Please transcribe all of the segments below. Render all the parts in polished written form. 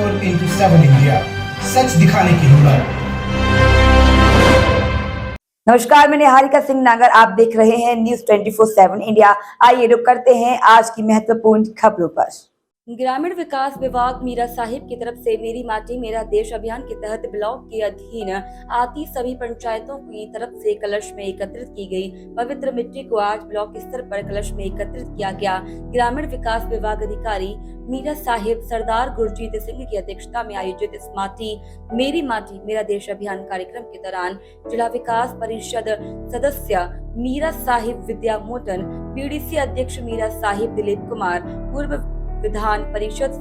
24/7 India, सच दिखाने की हिम्मत। नमस्कार, मैं निहारिका सिंह नागर। आप देख रहे हैं न्यूज 24/7 इंडिया। आइए रुक करते हैं आज की महत्वपूर्ण खबरों पर। ग्रामीण विकास विभाग मीरा साहिब की तरफ से मेरी माटी मेरा देश अभियान के तहत ब्लॉक के अधीन आती सभी पंचायतों की तरफ से कलश में एकत्रित की गई पवित्र मिट्टी को आज ब्लॉक स्तर पर कलश में एकत्रित किया गया। ग्रामीण विकास विभाग अधिकारी मीरा साहिब सरदार गुरजीत सिंह की अध्यक्षता में आयोजित इस मेरी माटी मेरा देश अभियान कार्यक्रम के दौरान जिला विकास परिषद सदस्य मीरा साहिब विद्या मोटन, पीडीसी अध्यक्ष मीरा साहिब दिलीप कुमार, पूर्व विधान परिषद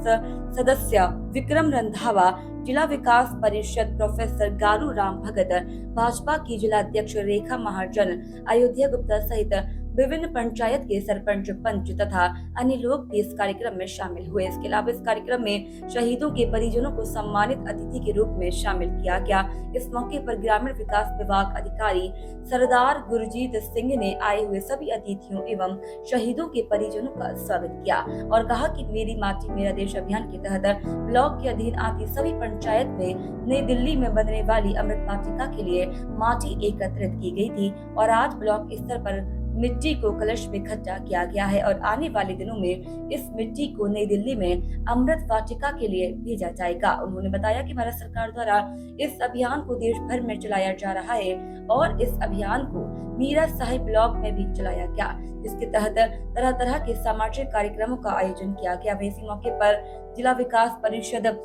सदस्य विक्रम रंधावा, जिला विकास परिषद प्रोफेसर गारू राम भगत, भाजपा की जिला अध्यक्ष रेखा महाजन, अयोध्या गुप्ता सहित विभिन्न पंचायत के सरपंच, पंच तथा अन्य लोग भी इस कार्यक्रम में शामिल हुए। इसके अलावा इस कार्यक्रम में शहीदों के परिजनों को सम्मानित अतिथि के रूप में शामिल किया गया। इस मौके पर ग्रामीण विकास विभाग अधिकारी सरदार गुरजीत सिंह ने आए हुए सभी अतिथियों एवं शहीदों के परिजनों का स्वागत किया और कहा कि मेरी माटी मेरा देश अभियान के तहत ब्लॉक के अधीन आती सभी पंचायत में नई दिल्ली में बनने वाली अमृत वाटिका के लिए माटी एकत्रित की गई थी और आज ब्लॉक स्तर पर मिट्टी को कलश में इकट्ठा किया गया है और आने वाले दिनों में इस मिट्टी को नई दिल्ली में अमृत वाटिका के लिए भेजा जाएगा। उन्होंने बताया कि भारत सरकार द्वारा इस अभियान को देश भर में चलाया जा रहा है और इस अभियान को मीरा साहिब ब्लॉक में भी चलाया गया, जिसके तहत तरह तरह के सामाजिक कार्यक्रमों का आयोजन किया गया। वहीं इसी मौके पर जिला विकास परिषद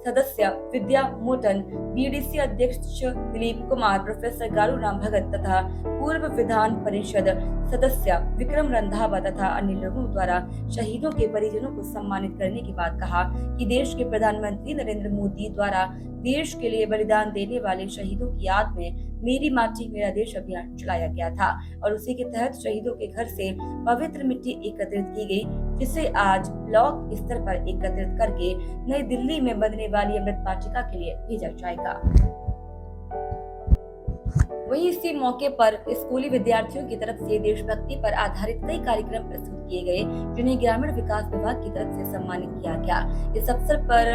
सदस्य विद्या मोटन, बीडीसी अध्यक्ष दिलीप कुमार, प्रोफेसर गारू राम भगत तथा पूर्व विधान परिषद सदस्य विक्रम रंधावा तथा अन्य लोगों द्वारा शहीदों के परिजनों को सम्मानित करने के बाद कहा कि देश के प्रधानमंत्री नरेंद्र मोदी द्वारा देश के लिए बलिदान देने वाले शहीदों की याद में मेरी माटी मेरा देश अभियान चलाया गया था और उसी के तहत शहीदों के घर से पवित्र मिट्टी एकत्रित की गई, जिसे आज ब्लॉक स्तर पर एकत्रित करके नई दिल्ली में बनने वाली अमृत वाटिका के लिए भेजा जाएगा। वहीं इसी मौके पर स्कूली विद्यार्थियों की तरफ से देशभक्ति पर आधारित कई कार्यक्रम प्रस्तुत किए गए, जिन्हें ग्रामीण विकास विभाग की तरफ से सम्मानित किया गया। इस अवसर पर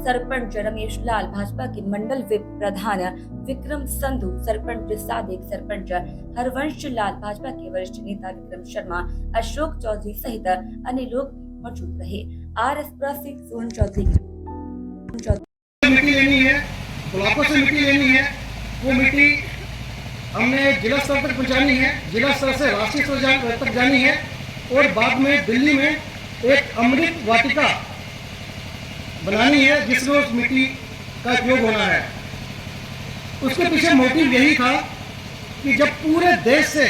सरपंच रमेश लाल, भाजपा के मंडल विप प्रधान विक्रम संधू, सरपंच सादिक, सरपंच हरवंश लाल, भाजपा के वरिष्ठ नेता विक्रम शर्मा, अशोक चौधरी सहित अन्य लोग मौजूद रहे। RS सोहन चौधरी मिट्टी लेनी है, ब्लॉकों से मिट्टी लेनी है, वो मिट्टी हमने जिला स्तर तक पहुंचानी है, जिला स्तर से राष्ट्रीय स्तर तक जानी है और बाद में दिल्ली में एक अमृत वाटिका बनानी है जिसमें उस मिट्टी का उपयोग होना है। उसके पीछे मोटिव यही था कि जब पूरे देश से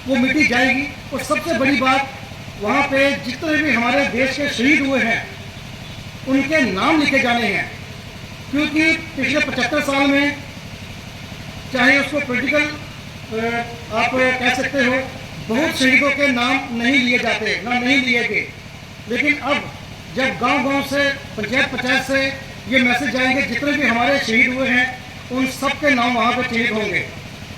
वो मिट्टी जाएगी और सबसे बड़ी बात वहाँ पे जितने भी हमारे देश के शहीद हुए हैं उनके नाम लिखे जाने हैं, क्योंकि पिछले 75 साल में चाहे उसको पॉलिटिकल आप कह सकते हो, बहुत शहीदों के नाम नहीं लिए जाते, ना नहीं लिए गए, लेकिन अब जब गांव-गांव से पंचायत से ये मैसेज जाएंगे जितने भी हमारे शहीद हुए हैं उन सब के नाम वहाँ पर चयनित होंगे।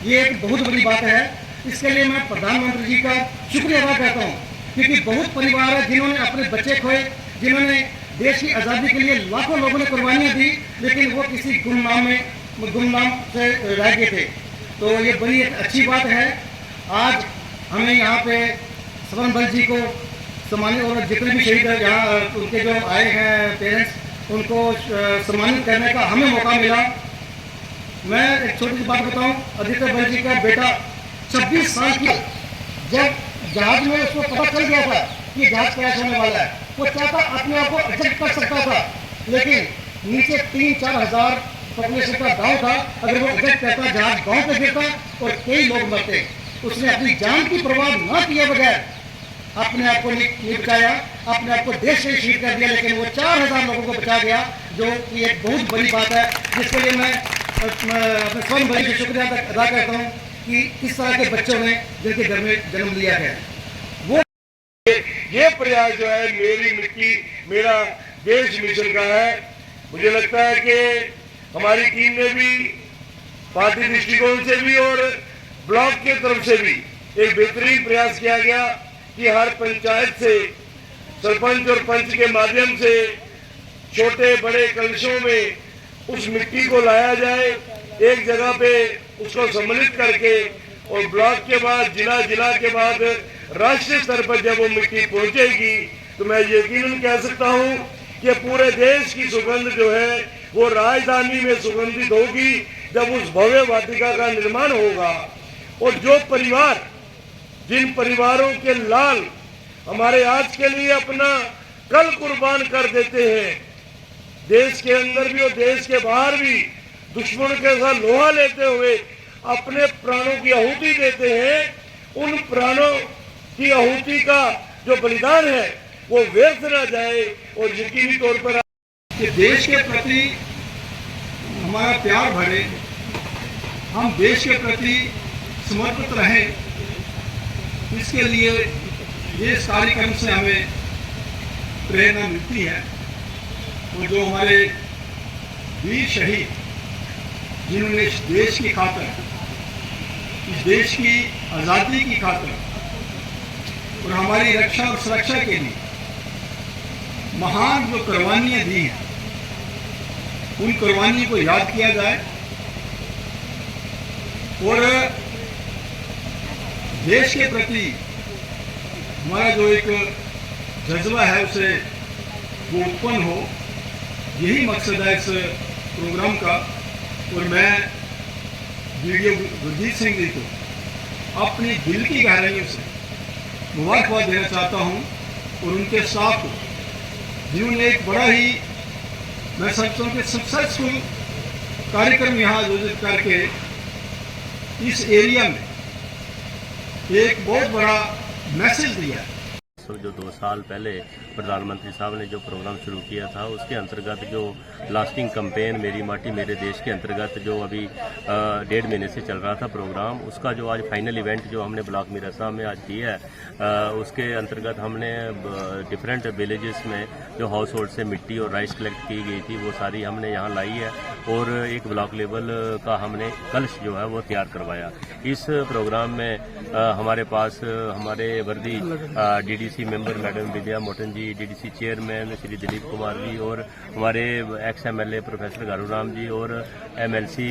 ये एक बहुत बड़ी बात है। इसके लिए मैं प्रधानमंत्री जी का शुक्रिया अदा करता हूँ, क्योंकि बहुत परिवार है जिन्होंने अपने बच्चे खोए, जिन्होंने देश की आज़ादी के लिए लाखों लोगों ने कुर्बानियाँ दी, लेकिन वो किसी गुमनाम से रह गए थे। तो ये बड़ी एक अच्छी बात है। आज हमें यहाँ पे स्वर्ण बल जी को सम्मानित और जितने भी शहीद यहाँ उनके जो आए हैं पेरेंट्स, उनको सम्मानित करने का हमें मौका मिला। मैं एक छोटी सी बात बताऊँ, आदित्य बल जी का बेटा 26 साल की जब जहाज में उसको पता चल गया था कि जहाज क्रैश होने वाला है, वो चाहता अपने आप को एडजस्ट कर सकता था, लेकिन नीचे 3-4 हज़ार पॉपुलेशन का गांव था, अगर वो एडजस्ट करता जहाज गांव पे गिरता और कई लोग मरते। उसने अपनी जान की परवाह न किए बगैर अपने आप को नहीं बचाया, अपने आप को देश से शहीद कर दिया, लेकिन वो 4000 लोगों को बचा गया, जो कि एक बहुत बड़ी बात है, जिसके लिए मैं अपने स्वर्ण भाई का शुक्रिया अदा करता हूँ कि इस तरह के बच्चों ने जिनके घर में जन्म लिया है। वो ये प्रयास जो है मेरी मिट्टी मेरा देश मिशन का है। मुझे लगता है कि हमारी टीम ने भी पार्टी दृष्टिकोण से भी और ब्लॉक की तरफ से भी एक बेहतरीन प्रयास किया गया कि हर पंचायत से सरपंच और पंच के माध्यम से छोटे बड़े कलशों में उस मिट्टी को लाया जाए, एक जगह पे उसको सम्मिलित करके और ब्लॉक के बाद जिला के बाद राष्ट्रीय स्तर पर जब वो मिट्टी पहुंचेगी तो मैं यकीनन कह सकता हूं कि पूरे देश की सुगंध जो है वो राजधानी में सुगंधित होगी जब उस भव्य वाटिका का निर्माण होगा। और जो परिवार, जिन परिवारों के लाल हमारे आज के लिए अपना कल कुर्बान कर देते हैं, देश के अंदर भी और देश के बाहर भी दुश्मन के साथ लोहा लेते हुए अपने प्राणों की आहुति देते हैं, उन प्राणों की आहुति का जो बलिदान है वो व्यर्थ न जाए और यकीनी तौर पर कि देश के प्रति हमारा प्यार बढ़े, हम देश के प्रति समर्पित रहें, इसके लिए ये इस कार्यक्रम से हमें प्रेरणा मिलती है। और जो हमारे वीर शहीद जिन्होंने इस देश की खातिर, इस देश की आज़ादी की खातिर और हमारी रक्षा और सुरक्षा के लिए महान जो कुर्बानियां दी हैं, उन कुर्बानियों को याद किया जाए और देश के प्रति हमारा जो एक जज्बा है उसे वो उत्पन्न हो, यही मकसद है इस प्रोग्राम का। और मैं वीडियो गुरजीत सिंह जी को अपनी दिल की गहराइयों से मुबारकबाद देना चाहता हूं और उनके साथ जिन्होंने एक बड़ा ही, मैं समझता हूं कि सक्सेसफुल कार्यक्रम यहाँ आयोजित करके इस एरिया में एक बहुत बड़ा मैसेज दिया है। जो 2 साल पहले प्रधानमंत्री साहब ने जो प्रोग्राम शुरू किया था उसके अंतर्गत जो लास्टिंग कैंपेन मेरी माटी मेरे देश के अंतर्गत जो अभी 1.5 महीने से चल रहा था प्रोग्राम, उसका जो आज फाइनल इवेंट जो हमने ब्लॉक मीरासा में आज किया है, उसके अंतर्गत हमने डिफरेंट विलेजेस में जो हाउस होल्ड से मिट्टी और राइस कलेक्ट की गई थी वो सारी हमने यहाँ लाई है और एक ब्लॉक लेवल का हमने कलश जो है वो तैयार करवाया। इस प्रोग्राम में हमारे पास हमारे वर्दी डीडीसी मेंबर मैडम विद्या मोटन जी, डीडीसी चेयरमैन श्री दिलीप कुमार जी और हमारे एक्स एमएलए प्रोफेसर गारूराम जी और एमएलसी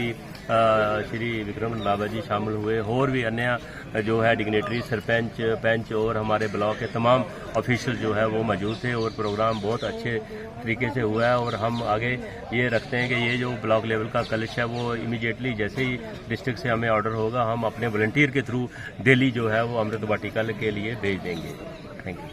श्री विक्रम लाबा जी शामिल हुए। और भी अन्य जो है डिग्नेटरी, सरपंच, पंच और हमारे ब्लॉक के तमाम ऑफिशियल जो है वो मौजूद थे और प्रोग्राम बहुत अच्छे तरीके से हुआ है। और हम आगे ये रखते हैं कि ये जो ब्लॉक लेवल का कलश है वो इमीडिएटली जैसे ही डिस्ट्रिक्ट से हमें ऑर्डर होगा हम अपने वॉलंटियर के थ्रू दिल्ली जो है वो अमृत वाटिका के लिए भेज देंगे। Thank you.